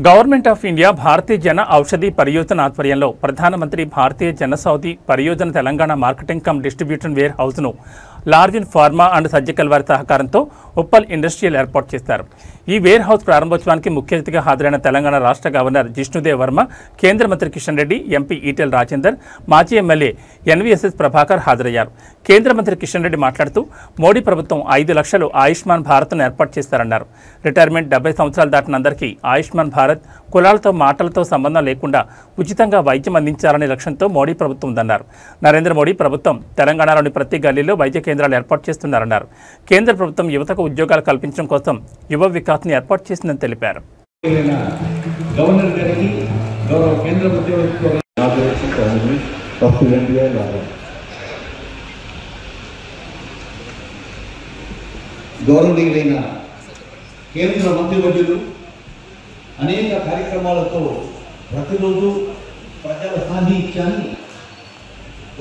Government of India భారతీయ జన ఔషధి పరియోజన ఆధ్వర్యంలో ప్రధానమంత్రి భారతీయ జనసౌధి పరియోజన తెలంగాణ మార్కెటింగ్ కమ్ డిస్ట్రిబ్యూషన్ వేర్ హౌస్ను లార్జిన్ ఫార్మా అండ్ సర్జికల్ వారి సహకారంతో ఉప్పల్ ఇండస్ట్రియల్ ఏర్పాటు చేశారు. ఈ వేర్ హౌస్ ప్రారంభోత్సవానికి ముఖ్య అతిథిగా హాజరైన తెలంగాణ రాష్ట్ర గవర్నర్ జిష్ణుదేవ్ వర్మ, కేంద్ర మంత్రి కిషన్ రెడ్డి, ఎంపీ ఈటెల రాజేందర్, మాజీ ఎమ్మెల్యే ఎన్వీఎస్ఎస్ ప్రభాకర్ హాజరయ్యారు. కేంద్ర మంత్రి కిషన్ రెడ్డి మాట్లాడుతూ మోడీ ప్రభుత్వం 5 లక్షలు ఆయుష్మాన్ భారత్ను ఏర్పాటు చేస్తారన్నారు. రిటైర్మెంట్ 70 సంవత్సరాలు దాటిన అందరికీ ఆయుష్మాన్ భారత్ కులాలతో మాటలతో సంబంధం లేకుండా ఉచితంగా వైద్యం అందించాలనే లక్ష్యంతో మోడీ ప్రభుత్వం ఉందన్నారు. నరేంద్ర మోడీ ప్రభుత్వం తెలంగాణలోని ప్రతి గల్లీలో వైద్య కేంద్రాలు ఏర్పాటు చేస్తున్నారన్నారు. కేంద్ర ప్రభుత్వం యువతకు ఉద్యోగాలు కల్పించడం కోసం యువ వికాస్ని ఏర్పాటు చేసిందని తెలిపారు. గౌరవనీయులైన కేంద్ర మంత్రివర్యులు అనేక కార్యక్రమాలతో ప్రతిరోజు ప్రజల సాన్నిధ్యాన్ని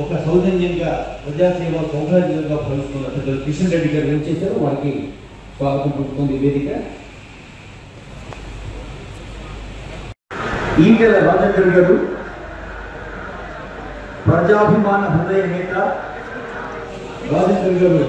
ఒక సౌజన్యంగా ప్రజాసేవ సౌకర్యంగా భావిస్తున్న పెద్దలు కిషన్ రెడ్డి గారు ఏం చేశారు, వారికి స్వాగతం పలుకుతుంది వేదిక. ఈటెల రాజేందర్ గారు ప్రజాభిమాన హృదయ నేత. రాజేందర్ గారు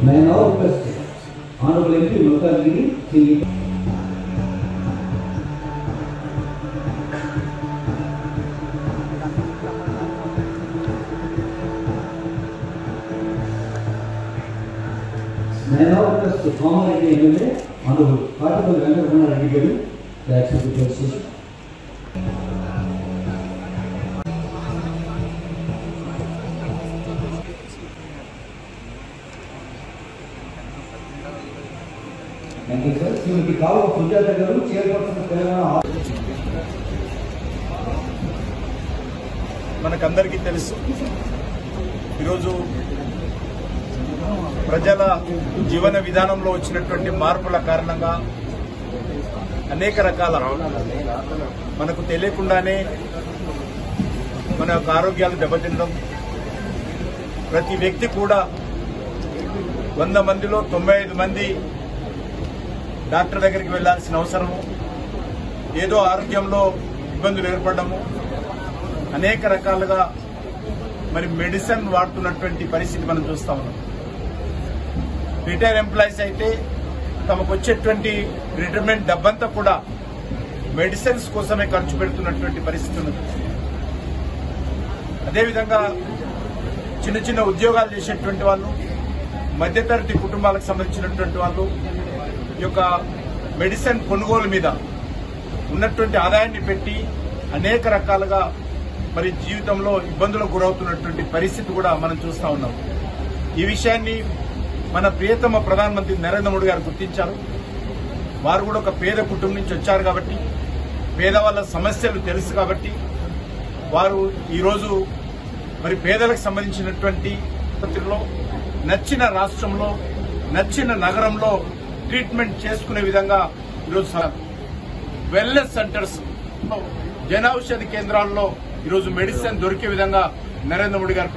मैं now request Honorable MP Mulkagiri Sri मैं now request the former MLA Honorable Karthikal Venkatramana Reddy Garu to accept the presentation. Thank you, sir. Srimati Kavu Sujata Garu, Chairperson of Telangana. మనకందరికీ తెలుసు, ఈరోజు ప్రజల జీవన విధానంలో వచ్చినటువంటి మార్పుల కారణంగా అనేక రకాల మనకు తెలియకుండానే మన యొక్క ఆరోగ్యాలు దెబ్బతినడం, ప్రతి వ్యక్తి కూడా 100 మందిలో 95 మంది డాక్టర్ దగ్గరికి వెళ్లాల్సిన అవసరము, ఏదో ఆరోగ్యంలో ఇబ్బందులు ఏర్పడము, అనేక రకాలుగా మరి మెడిసిన్ వాడుతున్నటువంటి పరిస్థితి మనం చూస్తా ఉన్నాం. రిటైర్ ఎంప్లాయీస్ అయితే తమకు వచ్చేటువంటి రిటైర్మెంట్ డబ్బంతా కూడా మెడిసిన్స్ కోసమే ఖర్చు పెడుతున్నటువంటి పరిస్థితి ఉన్నది. అదేవిధంగా చిన్న చిన్న ఉద్యోగాలు చేసేటువంటి వాళ్ళు, మధ్యతరగతి కుటుంబాలకు సంబంధించినటువంటి వాళ్ళు ఈ యొక్క మెడిసిన్ కొనుగోలు మీద ఉన్నటువంటి ఆదాయాన్ని పెట్టి అనేక రకాలుగా మరి జీవితంలో ఇబ్బందులకు గురవుతున్నటువంటి పరిస్థితి కూడా మనం చూస్తా ఉన్నాం. ఈ విషయాన్ని మన ప్రియతమ ప్రధానమంత్రి నరేంద్ర మోడీ గారు గుర్తించారు. వారు కూడా ఒక పేద కుటుంబం నుంచి వచ్చారు కాబట్టి, పేదవాళ్ల సమస్యలు తెలుసు కాబట్టి వారు ఈరోజు మరి పేదలకు సంబంధించినటువంటి పత్రికలో నచ్చిన రాష్ట్రంలో నచ్చిన నగరంలో ట్రీట్మెంట్ చేసుకునే విధంగా ఈరోజు వెల్నెస్ సెంటర్స్, జన ఔషధి కేంద్రాల్లో ఈరోజు మెడిసిన్ దొరికే విధంగా నరేంద్ర మోడీ గారు